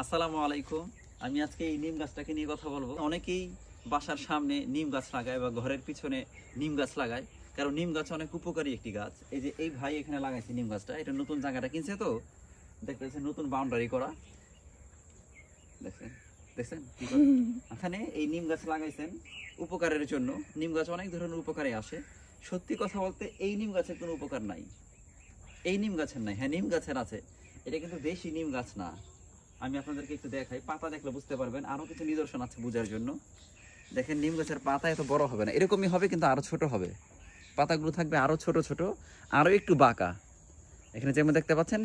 আসসালামু আলাইকুম। আমি আজকে এই নিম গাছটাকে নিয়ে কথা বলবো। অনেকেই বাসার সামনে নিম গাছ লাগায় বা ঘরের পিছনে নিম গাছ লাগায়, কারণ নিম গাছ অনেক উপকারী একটি গাছ। এই যে এই ভাই এখানে লাগাইছে নিম গাছটা, এটা নতুন জায়গাটা কিনছে, তো দেখতেছে নতুন বাউন্ডারি করা, দেখছেন দেখছেন কি করে? এখানে এই নিম গাছ লাগাইছেন উপকারের জন্য। নিম গাছ অনেক ধরনের উপকারে আসে। সত্যি কথা বলতে এই নিম গাছের কোনো উপকার নাই, এই নিম গাছের নাই। হ্যাঁ, নিম গাছের আছে, এটা কিন্তু দেশি নিম গাছ না। আমি আপনাদেরকে একটু দেখাই, পাতা দেখলে বুঝতে পারবেন। আরো কিছু নিদর্শন আছে বোঝার জন্য। দেখেন, নিম গাছের পাতা এত বড় হবে না, এরকমই হবে, কিন্তু আরো ছোট হবে। পাতাগুলো থাকবে আরো ছোট ছোট, আরো একটু বাঁকা। এখানে যেমন দেখতে পাচ্ছেন,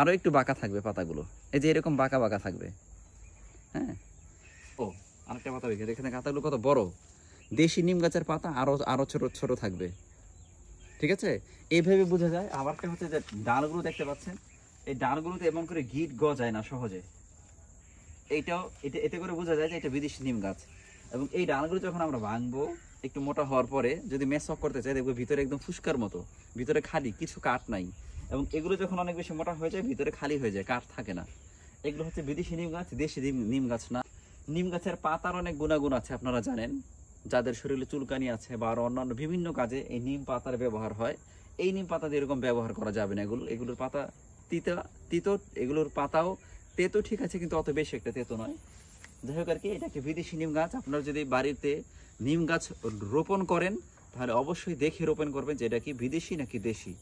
আরো একটু বাঁকা থাকবে পাতাগুলো, এই যে এরকম বাঁকা বাঁকা থাকবে। হ্যাঁ, ও আরেকটা পাতা দেখে, এখানে পাতাগুলো কত বড়। দেশি নিম গাছের পাতা আরো আরো ছোট ছোট থাকবে, ঠিক আছে? এইভাবে বোঝা যায়। আবার একটা হচ্ছে যে ডালগুলো দেখতে পাচ্ছেন, এই ডালগুলোতে এমন করে গিট গজায় না সহজে। এইটাও এতে করে বোঝা যায় যে এটা বিদেশি নিম গাছ। এবং এই ডালগুলো যখন আমরা ভাঙবো একটু মোটা হওয়ার পরে, যদি মেসঅপ করতে চাই, দেখবো ভিতরে একদম ফুসকার মতো, ভিতরে খালি, কিছু কাঠ নাই। এবং এগুলো যখন অনেক বেশি মোটা হয়ে যায়, ভিতরে খালি হয়ে যায়, কাঠ থাকে না। এগুলো হচ্ছে বিদেশি নিম গাছ, দেশি নিম গাছ না। নিম গাছের পাতার অনেক গুণাগুণ আছে, আপনারা জানেন। যাদের শরীরে চুলকানি আছে বা আরো অন্যান্য বিভিন্ন কাজে এই নিম পাতার ব্যবহার হয়। এই নিম পাতা দিয়ে এরকম ব্যবহার করা যাবে না। এগুলোর পাতা তিতা, তিতো, এগুলোর পাতাও তেতো, ঠিক আছে, কিন্তু অত বেশি একটা তেতো নয়। যাই হোক আর কি, এটা একটা বিদেশি নিম গাছ। আপনারা যদি বাড়িতে নিম গাছ রোপণ করেন, তাহলে অবশ্যই দেখে রোপণ করবেন যে এটা কি বিদেশি নাকি দেশি।